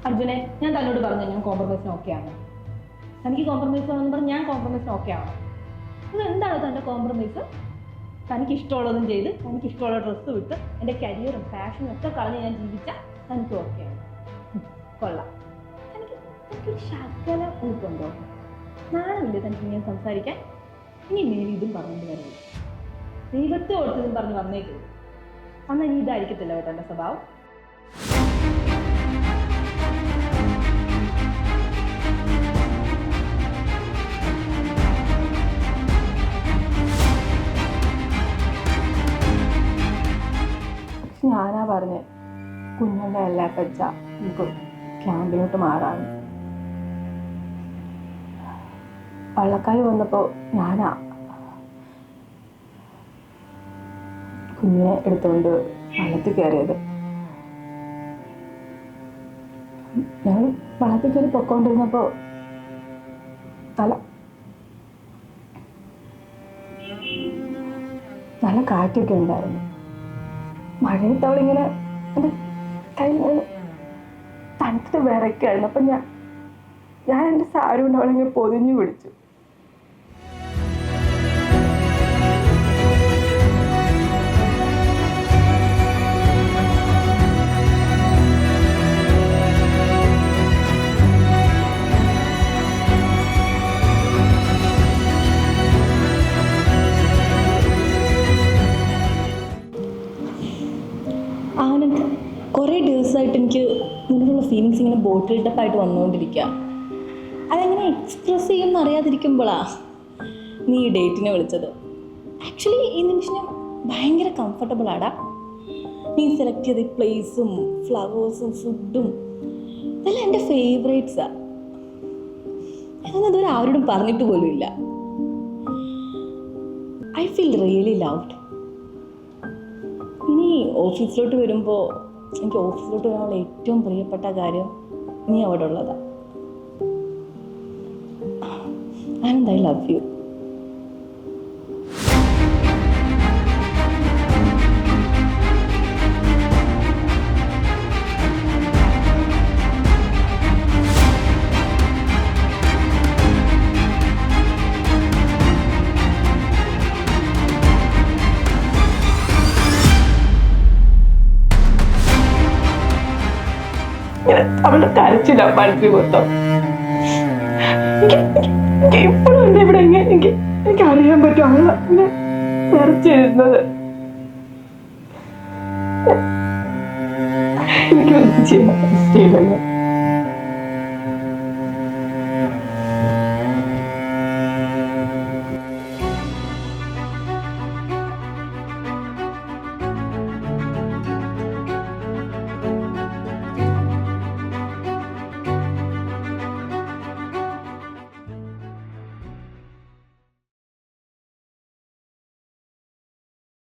അർജുനെ, ഞാൻ തന്നോട് പറഞ്ഞു ഞാൻ കോംപ്രമൈസിന് ഓക്കെയാണ്. തനിക്ക് കോംപ്രമൈസ് ആണെന്ന് പറഞ്ഞ് ഞാൻ കോംപ്രമൈസിന് ഓക്കെയാണ്. അത് എന്താണ് തൻ്റെ കോംപ്രമൈസ്? തനിക്ക് ഇഷ്ടമുള്ളതും ചെയ്ത് തനിക്ക് ഇഷ്ടമുള്ള ഡ്രസ്സ് വിട്ട് എൻ്റെ കരിയറും പാഷനും ഒക്കെ കളഞ്ഞ് ഞാൻ ജീവിച്ചാൽ തനിക്ക് ഓക്കെയാണ്. കൊള്ളാം. തനിക്കൊരു ശകല ഉൾക്കൊണ്ടോ? നാളെ തനിക്ക് ഇങ്ങനെ സംസാരിക്കാൻ? ഇനി മേലെ ഇതും പറഞ്ഞുകൊണ്ട് വരരുത്. ദൈവത്തെ ഓർത്തതും പറഞ്ഞ് വന്നേക്കുള്ളൂ. അന്ന് ഇനി ഇതായിരിക്കത്തില്ല കേട്ടോ എൻ്റെ സ്വഭാവം. ഞാനാ പറഞ്ഞേ കുഞ്ഞുങ്ങളുടെ എല്ലാ പച്ച നമുക്ക് ക്യാമ്പിലോട്ട് മാറാൻ. വള്ളക്കാർ വന്നപ്പോൾ ഞാനാ കുഞ്ഞിനെ എടുത്തുകൊണ്ട് വള്ളത്തിൽ കയറിയത്. ഞങ്ങൾ വള്ളത്തിൽ കയറി പൊക്കോണ്ടിരുന്നപ്പോൾ നല്ല കാറ്റൊക്കെ ഉണ്ടായിരുന്നു. മഴയത്ത് അവളിങ്ങനെ എൻ്റെ കയ്യിൽ തണുത്തിട്ട് വിറയ്ക്കായിരുന്നു. അപ്പം ഞാൻ എൻ്റെ സാരി കൊണ്ട് അവളിങ്ങനെ പൊതിഞ്ഞു പിടിച്ചു. ആനന്ദ്, കുറേ ദിവസമായിട്ട് എനിക്ക് നിന്നുള്ള ഫീലിങ്സ് ഇങ്ങനെ ബോട്ടിൽ ടപ്പായിട്ട് വന്നുകൊണ്ടിരിക്കുക. അതെങ്ങനെ എക്സ്പ്രസ് ചെയ്യുമെന്ന് അറിയാതിരിക്കുമ്പോഴാ നീ ഈ ഡേറ്റിനെ വിളിച്ചത്. ആക്ച്വലി ഈ നിമിഷം ഞാൻ ഭയങ്കര കംഫർട്ടബിൾ ആടാ. നീ സെലക്ട് ചെയ്ത പ്ലേസും ഫ്ലവേഴ്സും ഫുഡും ഇതെല്ലാം എൻ്റെ ഫേവറേറ്റ്സാണ്. ഇതൊന്നും ഇതുവരെ ആരോടും പറഞ്ഞിട്ട് പോലും ഇല്ല. I feel really loved. ഇനി ഓഫീസിലോട്ട് വരുമ്പോൾ എനിക്ക് ഓഫീസിലോട്ട് വരാനുള്ള ഏറ്റവും പ്രിയപ്പെട്ട കാര്യം നീ അവിടെ ഉള്ളതാണ്. Anand, I love you. അവളുടെ കരച്ചില്ല മനസ്സിൽ മൊത്തം. ഇപ്പോഴും എന്നെ ഇവിടെ എനിക്ക് അറിയാൻ പറ്റും അവളെ ഇങ്ങനെ നിറച്ചിരുന്നത്. എനിക്കൊന്നും ചെയ്യാൻ പറ്റില്ലല്ലോ.